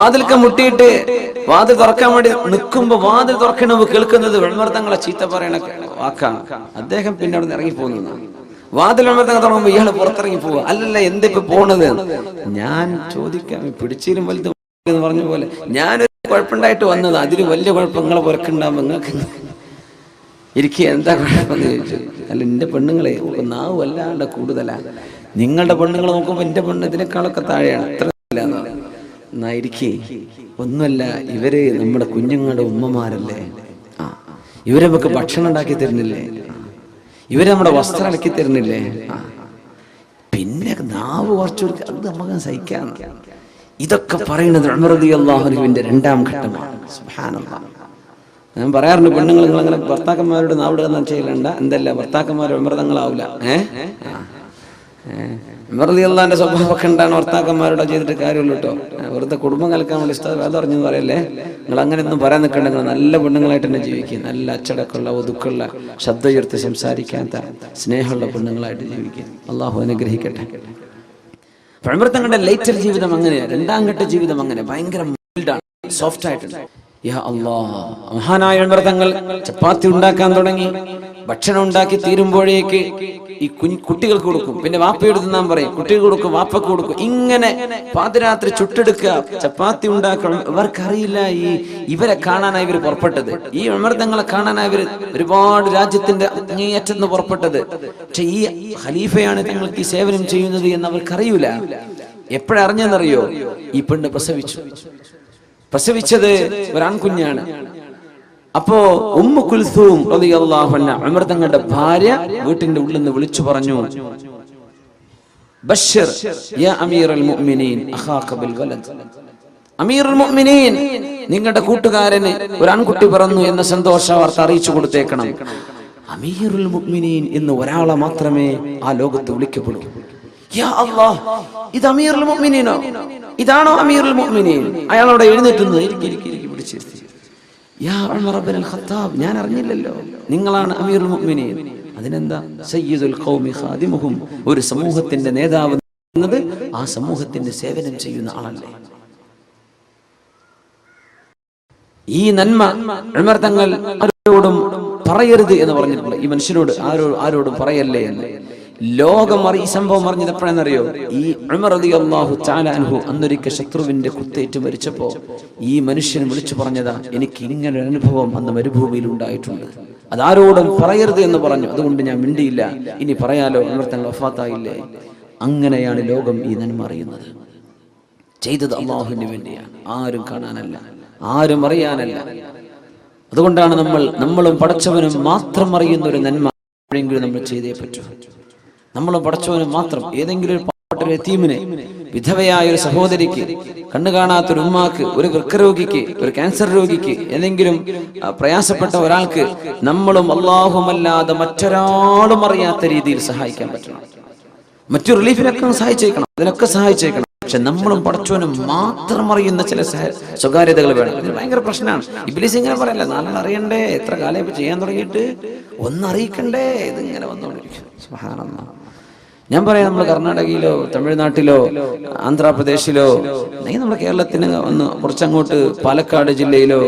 വാതിൽക്ക് മുട്ടിയിട്ട് വാതിൽ തുറക്കാൻ വേണ്ടി നിൽക്കുമ്പോ വാതിൽ തുറക്കണ കേൾക്കുന്നത് ഉമർ തങ്ങളെ ചീത്ത പറയണ വാക്കാ. അദ്ദേഹം പിന്നെ അവിടെ നിന്ന് ഇറങ്ങി പോകുന്നു. വാതിൽ ഉമർ തങ്ങൾ തുടങ്ങുമ്പോ ഇയാള് പുറത്തിറങ്ങി പോവുക. അല്ലല്ല, എന്തിപ്പോ പോണത്? ഞാൻ ചോദിക്കാം, പിടിച്ചിലും വലുത് എന്ന് പറഞ്ഞ പോലെ ഞാനൊരു കുഴപ്പമുണ്ടായിട്ട് വന്നത്, അതിന് വലിയ കുഴപ്പങ്ങളെ പുറക്കുണ്ടാവുമ്പോ നിങ്ങൾക്ക് ഇരിക്കുക, എന്താ കുഴപ്പമെന്ന് ചോദിച്ചു. അല്ല, എന്റെ പെണ്ണുങ്ങളെ നാവ് വല്ലാണ്ട് കൂടുതലാണ്. നിങ്ങളുടെ പെണ്ണുങ്ങൾ നോക്കുമ്പോ എന്റെ പെണ്ണ് ഇതിനേക്കാളൊക്കെ താഴെയാണ്. അത്ര ഇരിക്കേ. ഒന്നുമല്ല, ഇവര് നമ്മുടെ കുഞ്ഞുങ്ങളുടെ ഉമ്മമാരല്ലേ. ഇവരെ നമുക്ക് ഭക്ഷണം ഉണ്ടാക്കി തരുന്നില്ലേ? ഇവര് നമ്മുടെ വസ്ത്രം അലക്കി തരുന്നില്ലേ? പിന്നെ നാവ് കുറച്ചു കൊടുക്കുക, അത് നമുക്ക് സഹിക്കാം. ഇതൊക്കെ പറയുന്നത് ഉമർ റളിയല്ലാഹു അൻഹുവിന്റെ രണ്ടാം ഘട്ടമാണ്. സുബ്ഹാനല്ലാഹ്. ഞാൻ പറയാറുണ്ട്, പെണ്ണുങ്ങൾ നിങ്ങളങ്ങനെ ഭർത്താക്കന്മാരോട് നാവിടുക ചെയ്യലണ്ട. എന്തല്ല, ഭർത്താക്കന്മാർ ഉമർ തങ്ങളാവൂല. ഉമർ റളിയല്ലാഹുവിന്റെ സ്വഭാവമൊക്കെ ഉണ്ടാണ് ഭർത്താക്കന്മാരോട് ചെയ്തിട്ട് കാര്യമുള്ളൂ കേട്ടോ. വെറുതെ കുടുംബം കലക്കാൻ വേണ്ടി വേദം അറിഞ്ഞെന്ന് പറയല്ലേ. നിങ്ങൾ അങ്ങനെയൊന്നും പറയാൻ നിൽക്കണ്ടെങ്കിൽ നല്ല പെണ്ണുങ്ങളായിട്ട് തന്നെ ജീവിക്കുക. നല്ല അച്ചടക്കമുള്ള, ഒതുക്കുള്ള, ശബ്ദം ഉയർത്തി സംസാരിക്കാത്ത, സ്നേഹമുള്ള പെണ്ണുങ്ങളായിട്ട് ജീവിക്കുക. അള്ളാഹു അനുഗ്രഹിക്കട്ടെ. ഉമർ തങ്ങളുടെ ലേറ്റർ ജീവിതം അങ്ങനെയാണ്. രണ്ടാം ഘട്ട ജീവിതം അങ്ങനെ ഭയങ്കര മൈൽഡാണ്, സോഫ്റ്റ് ആയിട്ടുണ്ട്. യാ അല്ലാഹ്, മഹാനായ ഉമർ തങ്ങൾ ചപ്പാത്തി ഉണ്ടാക്കാൻ തുടങ്ങി. ഭക്ഷണം ഉണ്ടാക്കി തീരുമ്പോഴേക്ക് ഈ കുട്ടികൾക്ക് കൊടുക്കും, പിന്നെ വാപ്പയോട് തിന്നാൻ പറയും, കുട്ടികൾക്ക് കൊടുക്കും, വാപ്പക്ക് കൊടുക്കും. ഇങ്ങനെ പാതിരാത്രി ചുട്ടെടുക്കുക, ചപ്പാത്തി ഉണ്ടാക്കണം. ഇവർക്കറിയില്ല ഇവരെ കാണാനായി ഇവർ പുറപ്പെട്ടത്, ഈ ഉമർ തങ്ങളെ കാണാനായി ഇവർ ഒരുപാട് രാജ്യത്തിന്റെ അങ്ങേയറ്റെന്ന് പുറപ്പെട്ടത്. പക്ഷെ ഈ ഖലീഫയാണ് തങ്ങൾക്ക് ഈ സേവനം ചെയ്യുന്നത് എന്ന് അവർക്കറിയൂല. എപ്പോഴറിഞ്ഞെന്നറിയോ? ഈ പെണ്ണ് പ്രസവിച്ചത് ഒരാൺകുഞ്ഞാണ്. അപ്പോ ഉമ്മു കുൽസൂം റളിയല്ലാഹു അൻഹ, ഉമർ തങ്ങളുടെ ഭാര്യ, വീട്ടിന്റെ ഉള്ളിൽ നിന്ന് വിളിച്ചു പറഞ്ഞു, ബശ്ശിർ യാ അമീറുൽ മുഅ്മിനീൻ അഖാക ബിൽ വലദ്. അമീറുൽ മുഅ്മിനീൻ, നിങ്ങളുടെ കൂട്ടുകാരന് ഒരു ആൺകുട്ടി പിറന്നു എന്ന സന്തോഷ വാർത്ത അറിയിച്ചു കൊടുത്തേക്കണം. അമീറുൽ മുഅ്മിനീൻ എന്ന് ഒരാളെ മാത്രമേ ആ ലോകത്ത് വിളിക്കപ്പെടൂ. യാ അല്ലാഹ്, ഇത് അമീറുൽ മുഅ്മിനീനോ? ഇതാണോ അമീറുൽ മുഅ്മിനീൻ? അയാളോട് എഴുന്നേറ്റുന്നു. പിടിച്ചിരുത്തി. യാ ഉമർ ഇബ്നുൽ ഖത്താബ്, ഞാൻ അറിഞ്ഞില്ലല്ലോ നിങ്ങളാണ് അമീറുൽ മുഅ്മിനീൻ. അതിനെന്താ, സയ്യിദുൽ ഖൗമി ഖാദിമുഹും, ഒരു സമൂഹത്തിന്റെ നേതാവ് എന്നത് ആ സമൂഹത്തിന്റെ സേവനം ചെയ്യുന്ന ആളല്ലേ. ഈ നന്മ ഉമർ തങ്ങൾ ആരോടും പറയരുത് എന്ന് പറഞ്ഞിട്ടുണ്ട്. ഈ മനുഷ്യനോട് ആരോടും പറയല്ലേ എന്ന്. ലോകം ഈ സംഭവം അറിഞ്ഞത് എപ്പോഴെന്നറിയോ? ഈ ഉമർ റളിയല്ലാഹു തആല അൻഹു അന്നൊരിക്കൽ ശത്രുവിന്റെ കുത്തേറ്റ് മരിച്ചപ്പോ ഈ മനുഷ്യൻ വിളിച്ചു പറഞ്ഞതാ, എനിക്ക് ഇങ്ങനൊരു അനുഭവം അന്ന് മരുഭൂമിയിൽ ഉണ്ടായിട്ടുണ്ട്, അതാരോടും പറയരുത് എന്ന് പറഞ്ഞു. അതുകൊണ്ട് ഞാൻ മിണ്ടിയില്ല. ഇനി പറയാലോ, ഉമർ തങ്ങൾ വഫാത്തായില്ലേ. അങ്ങനെയാണ് ലോകം ഈ നന്മ അറിയുന്നത്. ചെയ്തത് അല്ലാഹുവിന് വേണ്ടിയാണ്, ആരും കാണാനല്ല, ആരും അറിയാനല്ല. അതുകൊണ്ടാണ് നമ്മളും പടച്ചവനും മാത്രം അറിയുന്ന ഒരു നന്മ എപ്പോഴെങ്കിലും നമ്മൾ ചെയ്തേ പറ്റൂ. നമ്മളും പടച്ചവനും മാത്രം. ഏതെങ്കിലും ഒരു പാവപ്പെട്ട ഒരു യതീമിനെ, വിധവയായ ഒരു സഹോദരിക്ക്, കണ്ണു കാണാത്തൊരു ഉമ്മാക്ക്, ഒരു വൃക്കരോഗിക്ക്, ഒരു ക്യാൻസർ രോഗിക്ക്, ഏതെങ്കിലും പ്രയാസപ്പെട്ട ഒരാൾക്ക് നമ്മളും അല്ലാഹുമല്ലാതെ മറ്റൊരാളും അറിയാത്ത രീതിയിൽ സഹായിക്കാൻ പറ്റണം. മറ്റു റിലീഫിനൊക്കെ സഹായിച്ചേക്കണം, അതിനൊക്കെ സഹായിച്ചേക്കണം. പക്ഷെ നമ്മളും പടച്ചവനും മാത്രം അറിയുന്ന ചില സ്വകാര്യതകൾ വേണം. ഇത് ഭയങ്കര പ്രശ്നമാണ്. ഇബ്ലീസ് ഇങ്ങനെ പറയല്ല, നാളെ അറിയണ്ടേ, എത്ര കാലം ഇപ്പൊ ചെയ്യാൻ തുടങ്ങിയിട്ട് ഒന്നറിയിക്കണ്ടേ, ഇതിങ്ങനെ വന്നുകൊണ്ടിരിക്കും. സുബ്ഹാനല്ലാഹ്. ഞാൻ പറയാം, നമ്മൾ കർണാടകയിലോ തമിഴ്നാട്ടിലോ ആന്ധ്രാപ്രദേശിലോ അല്ലെങ്കിൽ നമ്മുടെ കേരളത്തിന് ഒന്ന് കുറച്ചങ്ങോട്ട് പാലക്കാട് ജില്ലയിലോ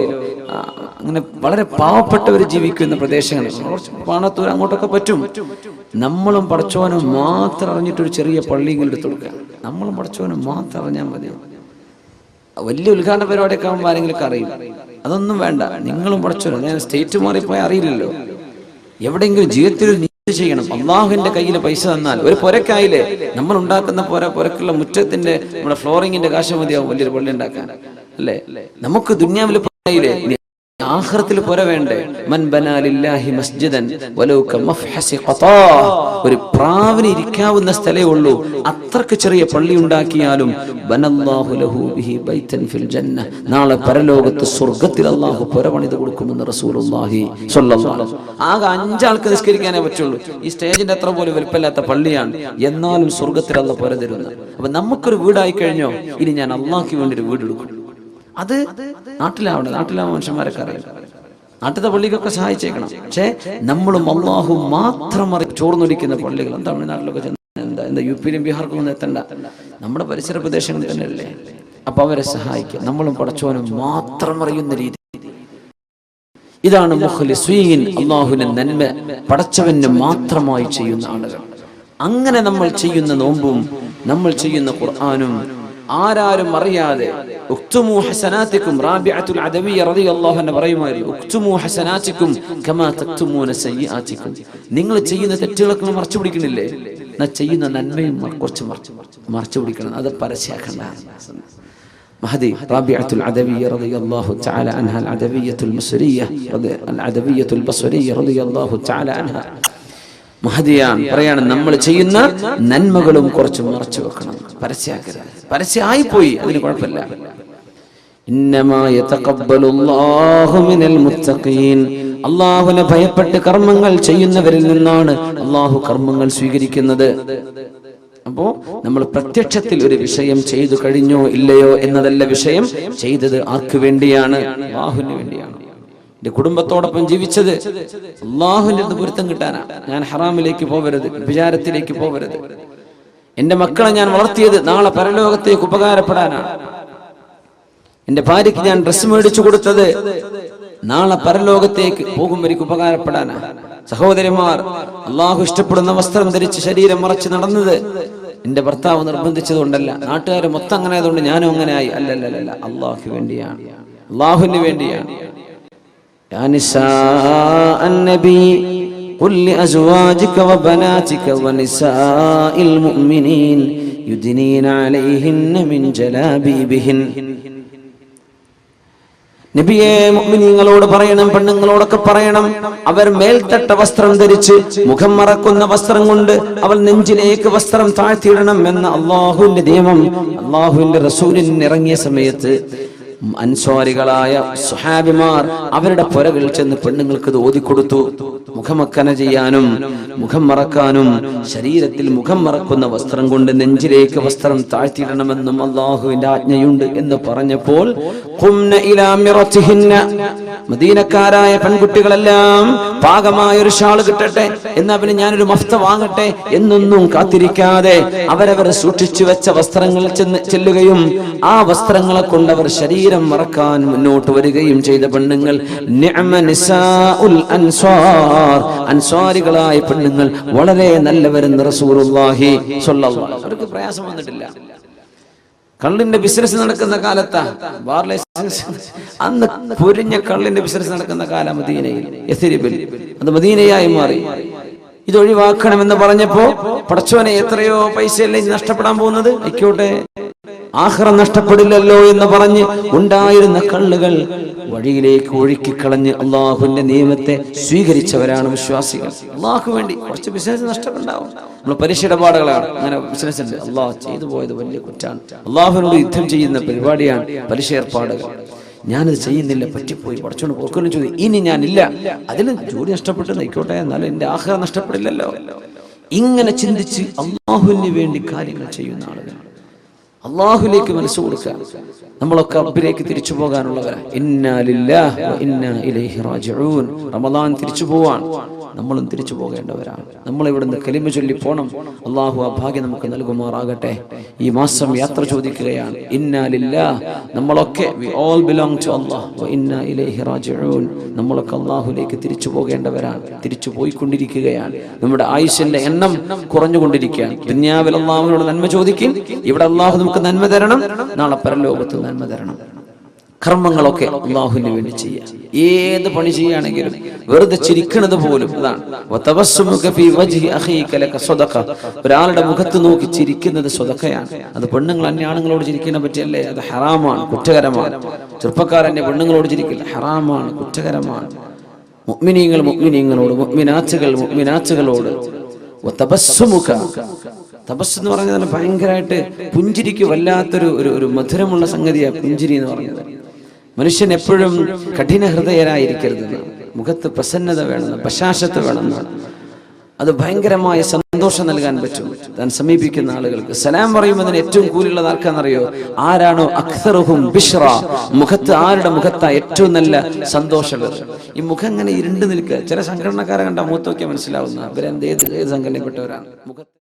അങ്ങനെ വളരെ പാവപ്പെട്ടവർ ജീവിക്കുന്ന പ്രദേശങ്ങളിൽ, കുറച്ച് പാണത്തൂർ അങ്ങോട്ടൊക്കെ പറ്റും. നമ്മളും പടച്ചവനും മാത്രം അറിഞ്ഞിട്ടൊരു ചെറിയ പള്ളിയിൽ എടുത്തു കൊടുക്കുക. നമ്മളും പടച്ചവനും മാത്രം അറിഞ്ഞാൽ മതി. വലിയ ഉദ്ഘാടന പരിപാടിയൊക്കെ ആകുമ്പോൾ ആരെങ്കിലും അറിയും. അതൊന്നും വേണ്ട, നിങ്ങളും പടച്ചവനും. ഞാൻ സ്റ്റേറ്റ് മാറിപ്പോയാൽ അറിയില്ലല്ലോ. എവിടെയെങ്കിലും ജീവിതത്തിൽ ചെയ്യണം. അള്ളാഹുവിന്റെ കയ്യിൽ പൈസ തന്നാൽ ഒരു പുരക്കായില്ലേ, നമ്മൾ ഉണ്ടാക്കുന്ന പുരക്കുള്ള മുറ്റത്തിന്റെ നമ്മുടെ ഫ്ലോറിങ്ങിന്റെ കാശ് മതിയാവും വലിയൊരു പള്ളി ഉണ്ടാക്കാൻ, അല്ലേ? നമുക്ക് ദുനിയാവിൽ പുരയില്ലേ, ആഖിറത്തിൽ പുര വേണ്ടേ? മൻ ബനാ ലില്ലാഹി മസ്ജിദൻ വലൗ കമഫ്ഹസി ഖതാ, ഒരു പ്രാവിന് ഇരിക്കാവുന്ന സ്ഥലേ ഉള്ളൂ, അത്രക്ക് ചെറിയ പള്ളി ഉണ്ടാക്കിയാലും ബനല്ലാഹു ലഹു ബിഹി ബൈതൻ ഫിൽ ജന്ന, നാളെ പരലോകത്ത് സ്വർഗ്ഗത്തിൽ അല്ലാഹു പുര പണിത് കൊടുക്കുമെന്ന് റസൂലുള്ളാഹി സ്വല്ലല്ലാഹു അലൈഹി വസല്ലം. ആകെ 5 ആൾക്ക് നിസ്കരിക്കാനേ പറ്റുള്ളൂ. ഈ സ്റ്റേജിന്റെ അത്ര പോലും വലിപ്പമില്ലാത്ത പള്ളിയാണ്, എന്നാലും സ്വർഗ്ഗത്തിൽ അല്ലാഹു പുര തരുന്നത്. അപ്പൊ നമുക്കൊരു വീടായി കഴിഞ്ഞോ, ഇനി ഞാൻ അള്ളാഹ്ക്ക് വേണ്ടി ഒരു വീട് എടുക്കും. അത് നാട്ടിലാവുമ്പോൾ മനുഷ്യന്മാരൊക്കെ അറിയാം. നാട്ടിലത്തെ പള്ളിക്കൊക്കെ സഹായിച്ചേക്കണം. പക്ഷെ നമ്മളും അള്ളാഹു മാത്രം ചോർന്നൊലിക്കുന്ന പള്ളികൾ തമിഴ്നാട്ടിലൊക്കെ എന്താ യു പിയിലും ബീഹാർക്കും ഒന്നും എത്തണ്ട, നമ്മുടെ പരിസര പ്രദേശങ്ങളിൽ തന്നെയല്ലേ. അപ്പൊ അവരെ സഹായിക്കുക. നമ്മളും പടച്ചോനും മാത്രം അറിയുന്ന രീതി. ഇതാണ് മുഖ്ലിസീൻ, അല്ലാഹുവിന്റെ നന്മ പടച്ചവന് മാത്രമായി ചെയ്യുന്ന ആളുകൾ. അങ്ങനെ നമ്മൾ ചെയ്യുന്ന നോമ്പും നമ്മൾ ചെയ്യുന്ന ഖുർആനും ആരാരും അറിയാതെ ഉക്തുമു ഹസനാതികും, റാബിഅത്തുൽ അദവിയ്യ റളിയല്ലാഹു അൻഹ പറയുമായിരുന്നു, ഉക്തുമു ഹസനാതികും കമാ തക്തുമൂന സയ്യിആതികും. നിങ്ങൾ ചെയ്യുന്ന തെറ്റുകളൊക്കെ മറച്ചു പിടിക്കണില്ലേ, എന്നാ ചെയ്യുന്ന നന്മയും കുറച്ച് മറച്ചു പിടിക്കണം, അത് പരസ്യമാക്കണ്ട. മഹദി റാബിഅത്തുൽ അദവിയ്യ റളിയല്ലാഹു തആല അൻഹ, അൽ അദവിയ്യത്തുൽ ബസ്രിയ്യ റളിയല്ലാഹു തആല അൻഹ മഹദിയാൻ പറയാണ്, നമ്മൾ ചെയ്യുന്ന നന്മകളും കുറച്ച് മറച്ചു വെക്കണം, പരസ്യമാക്കരുത്. പരസ്യമായി പോയി അതിന് കുഴപ്പമില്ല. ഇന്നമാ യതഖബ്ബലുല്ലാഹു മിനൽ മുത്തഖീൻ, അല്ലാഹുവിനെ ഭയപ്പെട്ട് കർമ്മങ്ങൾ ചെയ്യുന്നവരിൽ നിന്നാണ് അല്ലാഹു കർമ്മങ്ങൾ സ്വീകരിക്കുന്നത്. അപ്പോ നമ്മൾ പ്രത്യക്ഷത്തിൽ ഒരു വിഷയം ചെയ്തു കഴിഞ്ഞോ ഇല്ലയോ എന്നതല്ല വിഷയം, ചെയ്തത് ആർക്ക് വേണ്ടിയാണ്? അല്ലാഹുവിന് വേണ്ടിയാണ്. എന്റെ കുടുംബത്തോടൊപ്പം ജീവിച്ചത് അല്ലാഹുവിന്റെ അടുത്ത് പൊരുത്തം കിട്ടാനാ. ഞാൻ ഹറാമിലേക്ക് പോവരുത്, വിചാരത്തിലേക്ക് പോവരുത്. എന്റെ മക്കളെ ഞാൻ വളർത്തിയത് നാളെ പരലോകത്തേക്ക് ഉപകാരപ്പെടാനാണ്. എന്റെ ഭാര്യയ്ക്ക് ഞാൻ ഡ്രസ്സ് മേടിച്ചു കൊടുത്തത് നാളെ പരലോകത്തേക്ക് പോകുമ്പോഴേക്ക് ഉപകാരപ്പെടാനാ. സഹോദരിമാർ, അള്ളാഹു ഇഷ്ടപ്പെടുന്ന വസ്ത്രം ധരിച്ച് ശരീരം മറച്ച് നടന്നത് എന്റെ ഭർത്താവ് നിർബന്ധിച്ചതുകൊണ്ടല്ല, നാട്ടുകാർ മൊത്തം അങ്ങനെ ആയതുകൊണ്ട് ഞാനും അങ്ങനെ ആയി. അല്ലല്ല, അള്ളാഹു വേണ്ടിയാണ്, അള്ളാഹുവിന് വേണ്ടിയാണ്. യാ നിസാഅൻ നബി ഖുൽ ലിഅസ്വാജിക വബനാതിക വനിസാഇൽ മുഅ്മിനീൻ യുദ്നീന അലൈഹിന്ന മിൻ ജലാബീബിഹിൻ. നബിയെ, മുഅ്മിനീങ്ങളോട് പറയണം, പെണ്ണുങ്ങളോടൊക്കെ പറയണം, അവർ മേൽത്തട്ട വസ്ത്രം ധരിച്ച് മുഖം മറക്കുന്ന വസ്ത്രം കൊണ്ട് അവൾ നെഞ്ചിലേക്ക് വസ്ത്രം താഴ്ത്തിയിടണം എന്ന അള്ളാഹുവിന്റെ നിയമം അള്ളാഹുവിന്റെ റസൂലിന് ഇറങ്ങിയ സമയത്ത് അൻസ്വാരികളായ സുഹാബിമാർ അവരുടെ പുരകളിൽ ചെന്ന് പെണ്ണുങ്ങൾക്ക് ഇത് ഓതിക്കൊടുത്തു. മുഖമക്കന ചെയ്യാനും മുഖം മറക്കാനും ശരീരത്തിൽ മുഖം മറക്കുന്ന വസ്ത്രം കൊണ്ട് നെഞ്ചിലേക്ക് വസ്ത്രം താഴ്ത്തിയിടണമെന്നും അള്ളാഹുവിന്റെ ആജ്ഞയുണ്ട് എന്ന് പറഞ്ഞപ്പോൾ മദീനക്കാരായ പെൺകുട്ടികളെല്ലാം പാകമായ ഒരു ഷാള് കിട്ടട്ടെ, എന്നാ പിന്നെ ഞാനൊരു മഫ്ത വാങ്ങട്ടെ എന്നൊന്നും കാത്തിരിക്കാതെ അവരവർ സൂക്ഷിച്ചു വെച്ച വസ്ത്രങ്ങൾ ചെല്ലുകയും ആ വസ്ത്രങ്ങളെ കൊണ്ടവർ ശരീരം മറക്കാൻ മുന്നോട്ട് വരികയും ചെയ്ത പെണ്ണുങ്ങൾ നിഅമ നിസാഉൽ അൻസ്വാർ, അൻസ്വാരികളായ പെണ്ണുങ്ങൾ വളരെ നല്ലവരെന്ന് റസൂലുള്ളാഹി സ്വല്ലല്ലാഹു അലൈഹി വസല്ലം. അവർക്ക് പ്രയാസം വന്നിട്ടില്ല. കള്ളിന്റെ ബിസിനസ് നടക്കുന്ന കാലത്താ, ബാർ ലൈസൻസ്, അന്ന് പൊരിഞ്ഞ കള്ളിന്റെ ബിസിനസ് നടക്കുന്ന കാലം മദീനയിൽ, യസ്രിബിൽ. അത് മദീനയായി മാറി. ഇത് ഒഴിവാക്കണമെന്ന് പറഞ്ഞപ്പോ പടച്ചോനെ എത്രയോ പൈസയല്ലേ നഷ്ടപ്പെടാൻ പോകുന്നത്, ആയിക്കോട്ടെ, ആഖിറം നഷ്ടപ്പെടില്ലല്ലോ എന്ന് പറഞ്ഞ് ഉണ്ടായിരുന്ന കള്ളുകൾ വഴിയിലേക്ക് ഒഴുക്കിക്കളഞ്ഞ് അള്ളാഹുവിന്റെ നിയമത്തെ സ്വീകരിച്ചവരാണ് വിശ്വാസികൾ. അള്ളാഹു വേണ്ടി കുറച്ച് ബിസിനസ് നഷ്ടമുണ്ടാവും. നമ്മൾ പലിശ ഇടപാടുകളാണ്, അങ്ങനെ ബിസിനസ് ഉണ്ട്, അള്ളാഹ് ചെയ്തു പോയത് വലിയ കുറ്റാണ്. അള്ളാഹുവിനോട് യുദ്ധം ചെയ്യുന്ന പരിപാടിയാണ് പലിശ ഏർപ്പാടുകൾ. ഞാനത് ചെയ്യുന്നില്ല, പറ്റിപ്പോയി, പഠിച്ചോണ്ട് പോക്കലും ചോദിച്ചു, ഇനി ഞാനില്ല, അതിൽ ജോലി നഷ്ടപ്പെട്ടു നയിക്കോട്ടെ, എന്നാലും എന്റെ ആഖിറം നഷ്ടപ്പെടില്ലല്ലോ. ഇങ്ങനെ ചിന്തിച്ച് അള്ളാഹുവിന് വേണ്ടി കാര്യങ്ങൾ ചെയ്യുന്ന ആളുകൾ, അള്ളാഹുലേക്ക് മനസ്സ് കൊടുക്കുക. നമ്മളൊക്കെ റബ്ബിലേക്ക് തിരിച്ചു പോകാനുള്ളവരാണ്. ഇന്നാ ലില്ലാഹി വ ഇന്നാ ഇലൈഹി റാജിഊൻ. റമദാൻ തിരിച്ചു പോവാൻ, നമ്മളും തിരിച്ചു പോകേണ്ടവരാണ്. നമ്മൾ ഇവിടുന്ന് കലിമ ചൊല്ലി പോണം. അള്ളാഹു ആ ഭാഗ്യം നമുക്ക് നൽകുമാറാകട്ടെ. ഈ മാസം യാത്ര ചോദിക്കുകയാണ്. ഇന്നാ ലില്ലാഹ്, നമ്മളൊക്കെ we all belong to Allah വ ഇന്നാ ഇലൈഹി റാജിഊൻ. നമ്മളൊക്കെ അള്ളാഹുലേക്ക് തിരിച്ചു പോകേണ്ടവരാണ്, തിരിച്ചു പോയിക്കൊണ്ടിരിക്കുകയാണ്. നമ്മുടെ ആയുസ്സിന്റെ എണ്ണം കുറഞ്ഞുകൊണ്ടിരിക്കുകയാണ്. ദുനിയാവിൽ അള്ളാഹുവിനോട് നന്മ ചോദിക്കും, ഇവിടെ അള്ളാഹു നമുക്ക് നന്മ തരണം, നാളെ പരലോകത്ത് നന്മ തരണം. കർമ്മങ്ങളൊക്കെ അള്ളാഹുവിന് വേണ്ടി ചെയ്യാം. ഏത് പണി ചെയ്യുകയാണെങ്കിലും വെറുതെ ചിരിക്കുന്നത് പോലും അതാണ്. ഒരാളുടെ മുഖത്ത് നോക്കി ചിരിക്കുന്നത് സ്വതക്കയാണ്. അത് പെണ്ണുങ്ങൾ അന്യാണുങ്ങളോട് ചിരിക്കുന്ന പറ്റിയല്ലേ, അത് ഹറാമാണ്, കുറ്റകരമാണ്. ചെറുപ്പക്കാരന്റെ പെണ്ണുങ്ങളോട് ചിരിക്കില്ല, ഹറാമാണ്, കുറ്റകരമാണ്. മുഅ്മിനീങ്ങളോട്, മുഅ്മിനാത്തുകളോട് തപസ് എന്ന് പറഞ്ഞാൽ ഭയങ്കരമായിട്ട് പുഞ്ചിരിക്ക് വല്ലാത്തൊരു ഒരു മധുരമുള്ള സംഗതിയാണ് പുഞ്ചിരി എന്ന് പറഞ്ഞത്. മനുഷ്യൻ എപ്പോഴും കഠിന ഹൃദയരായിരിക്കരുത്, മുഖത്ത് പ്രസന്നത വേണം, ബശാശത്ത് വേണം. അത് ഭയങ്കരമായ സന്തോഷം നൽകാൻ പറ്റും താൻ സമീപിക്കുന്ന ആളുകൾക്ക്. സലാം പറയുന്നതിന് ഏറ്റവും കൂലിയുള്ളത് ആർക്കാണെന്നറിയോ? ആരാണോ അക്സറുഹും ബിശ്റ, മുഖത്ത് ആരുടെ മുഖത്താ ഏറ്റവും നല്ല സന്തോഷമുള്ളത്. ഈ മുഖം ഇങ്ങനെ ഇരുണ്ട് നിൽക്കുക. ചില സംഘടനക്കാരെ കണ്ടാൽ മുഖത്ത് നോക്കിയാൽ മനസ്സിലാവുന്ന ഇവരെന്ത് ഏത് സംഘടനപ്പെട്ടവരാണ്. മുഖത്ത്